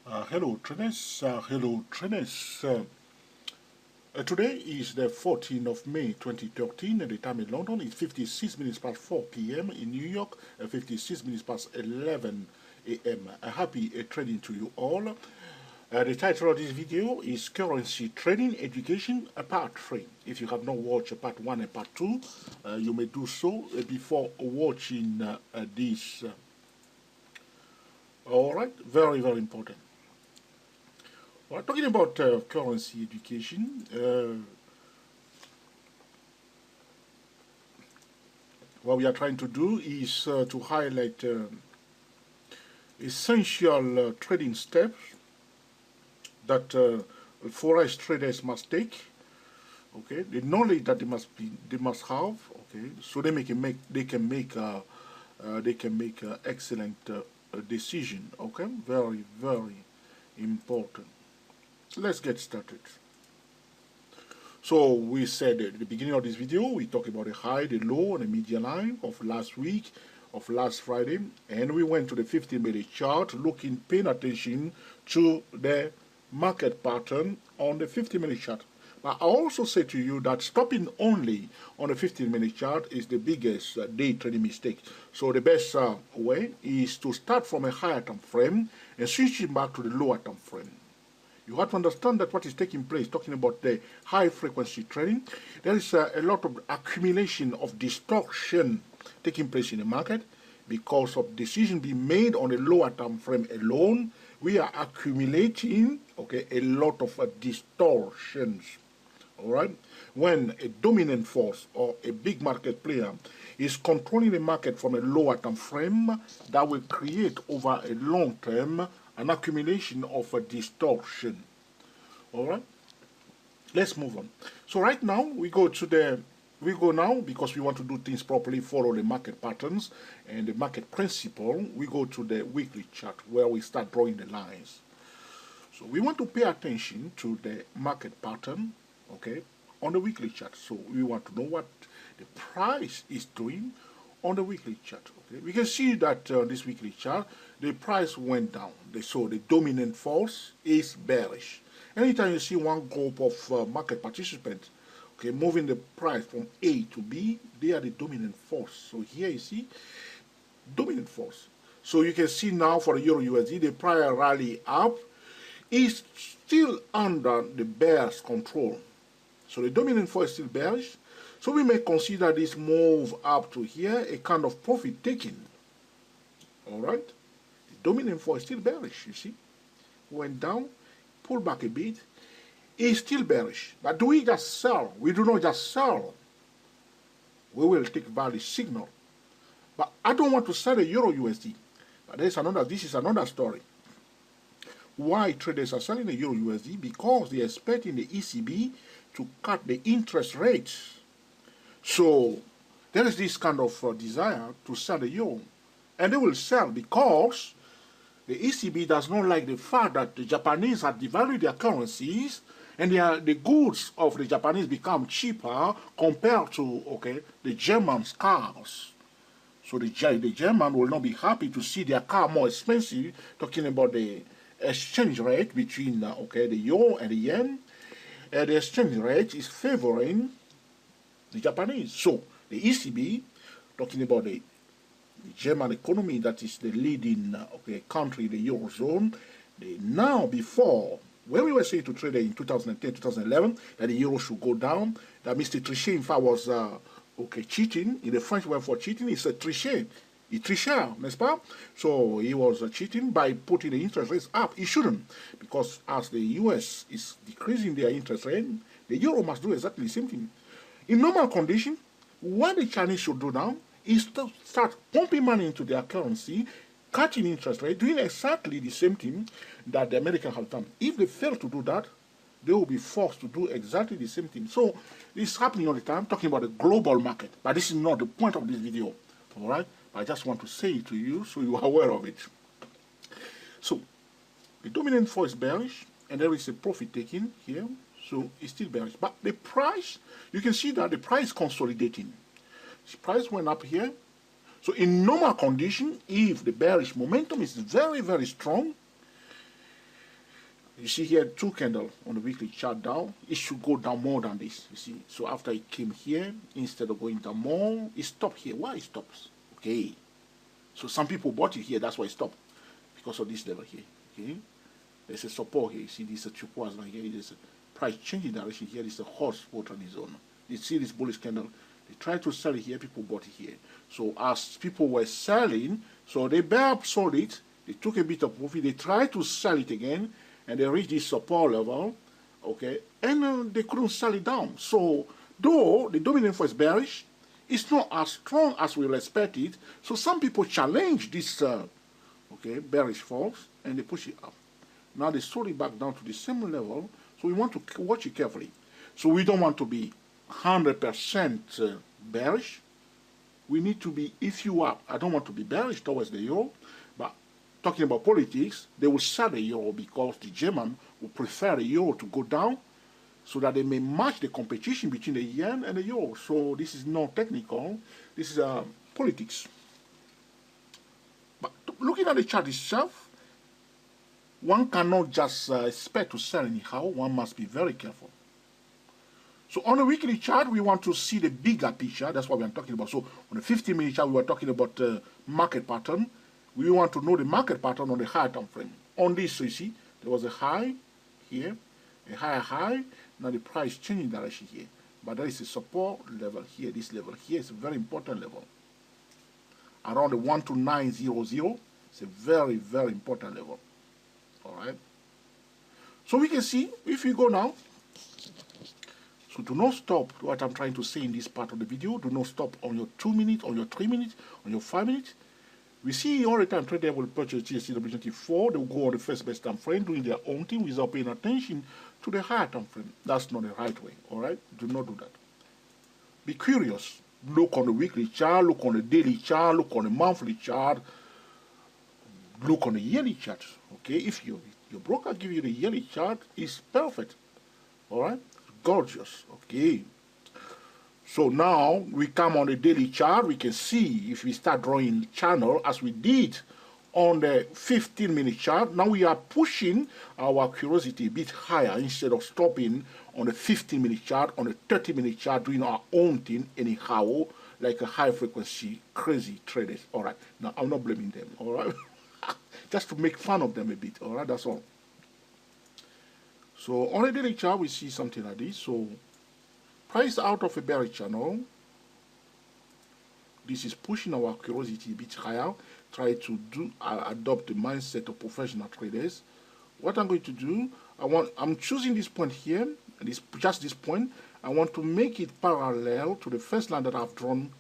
Hello traders, today is the 14th of May 2013 and the time in London is 56 minutes past 4 p.m. in New York, 56 minutes past 11 a.m. A happy trading to you all. The title of this video is Currency Trading Education Part 3. If you have not watched Part 1 and Part 2, you may do so before watching this. Alright, very, very important. Well, talking about currency education, what we are trying to do is to highlight essential trading steps that forex traders must take. Okay, the knowledge that they must have. Okay, so they can make excellent decision. Okay, very, very important. Let's get started. So we said at the beginning of this video, we talked about the high, the low, and the median line of last week, of last Friday, and we went to the 15-minute chart, paying attention to the market pattern on the 15-minute chart. But I also say to you that stopping only on the 15-minute chart is the biggest day trading mistake. So the best way is to start from a higher time frame and switch it back to the lower time frame. You have to understand that what is taking place, talking about the high frequency trading, there is a lot of accumulation of distortion taking place in the market because of decisions being made on a lower time frame alone. We are accumulating, okay, a lot of distortions. All right, when a dominant force or a big market player is controlling the market from a lower time frame, that will create over a long term an accumulation of a distortion. All right, let's move on. So right now we go now because we want to do things properly, follow the market patterns and the market principle. We go to the weekly chart where we start drawing the lines. So we want to pay attention to the market pattern, okay, on the weekly chart. So we want to know what the price is doing on the weekly chart. Okay, we can see that this weekly chart, the price went down. So the dominant force is bearish. Anytime you see one group of market participants, okay, moving the price from A to B, they are the dominant force. So here you see dominant force. So you can see now for the Euro USD, the prior rally up is still under the bear's control. So the dominant force is still bearish. So we may consider this move up to here a kind of profit taking. All right. The dominant force is still bearish, you see. Went down, pulled back a bit. It's still bearish. But do we just sell? We do not just sell. We will take value signal. But I don't want to sell a Euro USD. But this is another story. Why traders are selling the Euro USD? Because they are expecting the ECB to cut the interest rates. So there is this kind of desire to sell the euro. And they will sell because the ECB does not like the fact that the Japanese have devalued their currencies and the goods of the Japanese become cheaper compared to, okay, the German cars. So the German will not be happy to see their car more expensive, talking about the exchange rate between okay, the euro and the yen. The exchange rate is favoring the Japanese. So the ECB, talking about the German economy that is the leading okay, country in the Eurozone, before, when we were saying to trade in 2010, 2011, that the euro should go down, that Mr. Trichet in fact was okay, cheating. In the French word for cheating is a Trichet. He trichard, n'est-ce pas? So he was cheating by putting the interest rates up. He shouldn't, because as the US is decreasing their interest rate, the euro must do exactly the same thing. In normal condition, what the Chinese should do now is to start pumping money into their currency, cutting interest rate, doing exactly the same thing that the Americans have done. If they fail to do that, they will be forced to do exactly the same thing. So this is happening all the time, talking about the global market. But this is not the point of this video, all right? I just want to say it to you so you are aware of it. So the dominant force is bearish, and there is a profit taking here. So it's still bearish. But the price, you can see that the price is consolidating. The price went up here. So in normal condition, if the bearish momentum is very, very strong, You see here, two candle on the weekly chart down. It should go down more than this, you see. So after it came here, instead of going down more, it stopped here. Why it stops? Okay. So some people bought it here, that's why it stopped. Because of this level here, okay. There's a support here. You see, this is a turquoise line here. There's a price changing direction here. This is a hot spot on the zone. You see this bullish candle. They tried to sell it here. People bought it here. So as people were selling, so they sold it. They took a bit of profit. They tried to sell it again, and they reached this support level, okay, and they couldn't sell it down. So though the dominant force is bearish, it's not as strong as we expect it. So some people challenge this, okay, bearish force, and they push it up. Now they sold it back down to the same level. So we want to watch it carefully. So we don't want to be 100% bearish. We need to be, if you are, I don't want to be bearish towards the euro, but talking about politics, they will sell the euro because the German will prefer the euro to go down so that they may match the competition between the yen and the euro. So this is not technical, this is politics. But looking at the chart itself, one cannot just expect to sell anyhow. One must be very careful. So on the weekly chart, we want to see the bigger picture. That's what we are talking about. So on the 15-minute chart, we were talking about market pattern. We want to know the market pattern on the higher time frame. On this, so you see, there was a high here, a higher high. Now the price changing direction here. But there is a support level here. This level here is a very important level. Around the 12900. It's a very, very important level. All right. So we can see, if we go now, so do not stop what I'm trying to say in this part of the video. Do not stop on your 2 minutes, on your 3 minutes, on your 5 minutes. We see all the time trader will purchase GSCW24. They will go on the first best time frame doing their own thing without paying attention to the higher time frame. That's not the right way. All right. Do not do that. Be curious. Look on the weekly chart. Look on the daily chart. Look on the monthly chart. Look on the yearly chart, okay? If your broker give you the yearly chart, it's perfect, all right? Gorgeous, okay? So now we come on the daily chart. We can see if we start drawing channel as we did on the 15-minute chart. Now we are pushing our curiosity a bit higher instead of stopping on the 15-minute chart, on the 30-minute chart, doing our own thing anyhow, like a high-frequency, crazy traders, all right? Now, I'm not blaming them, all right? Just to make fun of them a bit, all right, that's all. So on the daily chart, we see something like this. So price out of a bearish channel. This is pushing our curiosity a bit higher. Try to adopt the mindset of professional traders. What I'm going to do, I'm choosing this point here, just this point. I want to make it parallel to the first line that I've drawn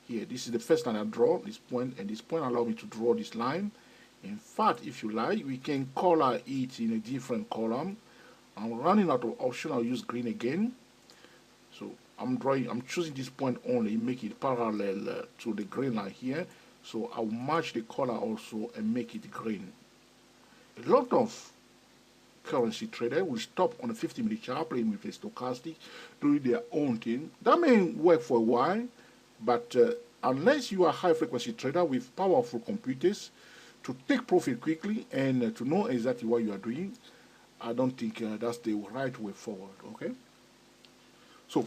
here. This is the first line I draw, this point, and this point allow me to draw this line. In fact, if you like, we can color it in a different column. I'm running out of option. I'll use green again. So I'm choosing this point only, make it parallel to the green line here. So I'll match the color also and make it green. A lot of currency traders will stop on a 50-minute chart playing with a stochastic, doing their own thing. That may work for a while, but unless you are a high-frequency trader with powerful computers, to take profit quickly and to know exactly what you are doing, I don't think that's the right way forward, okay? So,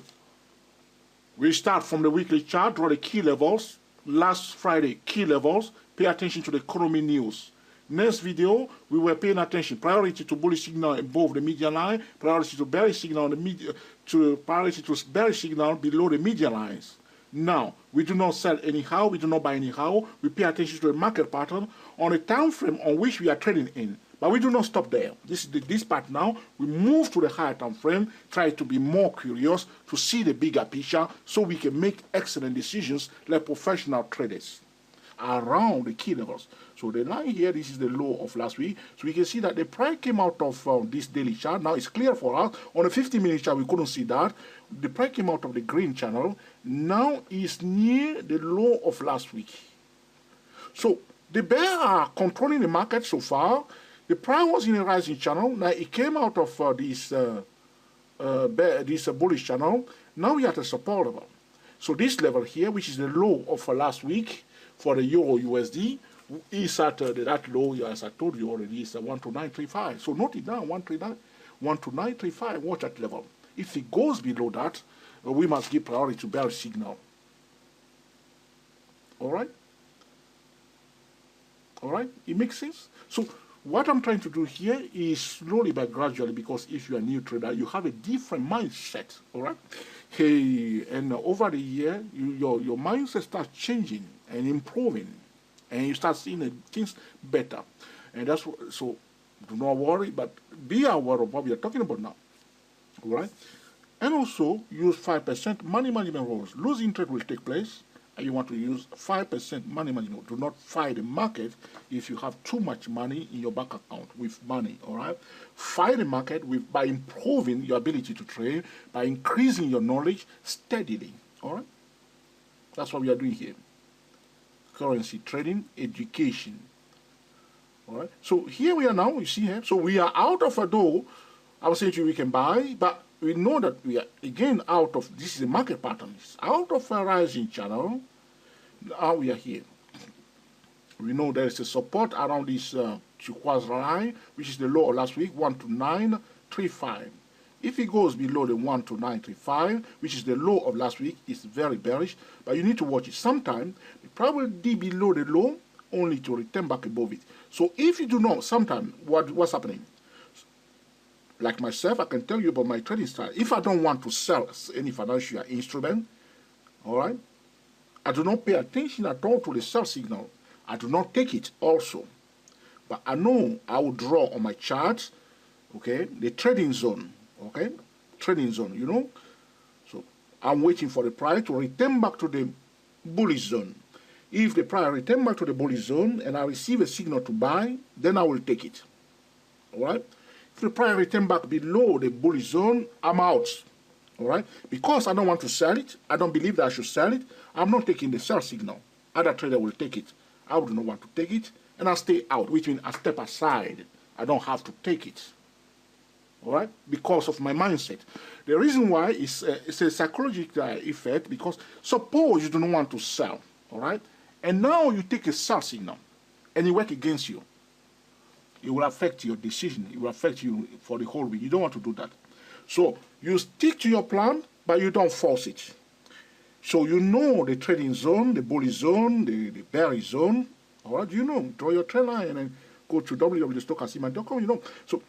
we start from the weekly chart, draw the key levels. Last Friday, key levels. Pay attention to the economy news. Next video, we were paying attention. Priority to bullish signal above the median line. Priority to bearish signal on the priority to bearish signal below the median lines. Now, we do not sell anyhow, we do not buy anyhow. We pay attention to the market pattern on a time frame on which we are trading in. But we do not stop there. This part now, we move to the higher time frame, try to be more curious, to see the bigger picture, so we can make excellent decisions like professional traders around the key levels. So the line here, this is the low of last week. So we can see that the price came out of this daily chart. Now it's clear for us. On the 50-minute chart, we couldn't see that. The price came out of the green channel. Now it's near the low of last week. So the bears are controlling the market so far. The price was in a rising channel. Now it came out of this bullish channel. Now we are at a support level. So this level here, which is the low of last week for the Euro USD, is at that low, as I told you already, is 12935. So note it down, 12935, watch that level. If it goes below that, we must give priority to bearish signal. All right? All right? It makes sense? So what I'm trying to do here is slowly but gradually, because if you're a new trader, you have a different mindset. All right? Hey, and over the year, your mindset starts changing and improving, and you start seeing things better. And that's what, so do not worry, but be aware of what we are talking about now. All right? And also use 5% money management rules. Losing trade will take place, and you want to use 5% money management. Do not fight the market if you have too much money in your bank account with money, all right? Fight the market by improving your ability to trade, by increasing your knowledge steadily, all right? That's what we are doing here. Currency trading, education, all right? So here we are now, you see here. So we are out of a door. I was saying to you we can buy, but we know that we are again out of, this is a market pattern, it's out of a rising channel. Now we are here. We know there is a support around this turquoise line, which is the low of last week, 12935. If it goes below the 12935, which is the low of last week, it's very bearish, but you need to watch it. Sometime it probably be below the low, only to return back above it. So if you do know, sometime what's happening, like myself, I can tell you about my trading style. If I don't want to sell any financial instrument, all right, I do not pay attention at all to the sell signal. I do not take it also. But I know I will draw on my charts, okay, the trading zone, okay, trading zone, you know. So I'm waiting for the price to return back to the bullish zone. If the price return back to the bullish zone and I receive a signal to buy, then I will take it, all right. If the price return back below the bullish zone, I'm out. All right? Because I don't want to sell it, I don't believe that I should sell it, I'm not taking the sell signal. Other trader will take it. I would not want to take it, and I'll stay out, which means I step aside. I don't have to take it. All right? Because of my mindset. The reason why is it's a psychological effect, because suppose you do not want to sell, all right? And now you take a sell signal, and it works against you. It will affect your decision. It will affect you for the whole week. You don't want to do that. So you stick to your plan, but you don't force it. So you know the trading zone, the bullish zone, the bearish zone. All right, you know, draw your trend line and then go to www.stochasima.com, you know. So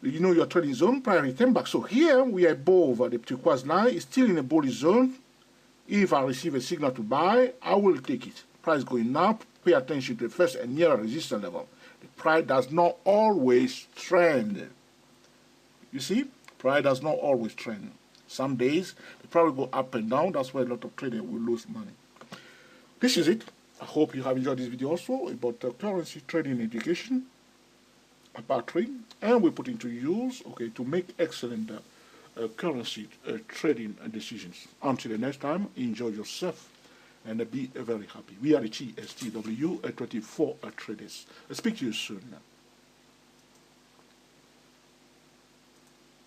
you know your trading zone, prior return back. So here we are above the turquoise line. It's still in a bullish zone. If I receive a signal to buy, I will take it. Price going up, pay attention to the first and nearer resistance level. The price does not always trend. You see, price does not always trend. Some days, they probably go up and down. That's why a lot of traders will lose money. This is it. I hope you have enjoyed this video also about currency trading education, part 3. And we put into use, okay, to make excellent currency trading decisions. Until the next time, enjoy yourself and be very happy. We are the GSTW 24 traders. I'll speak to you soon.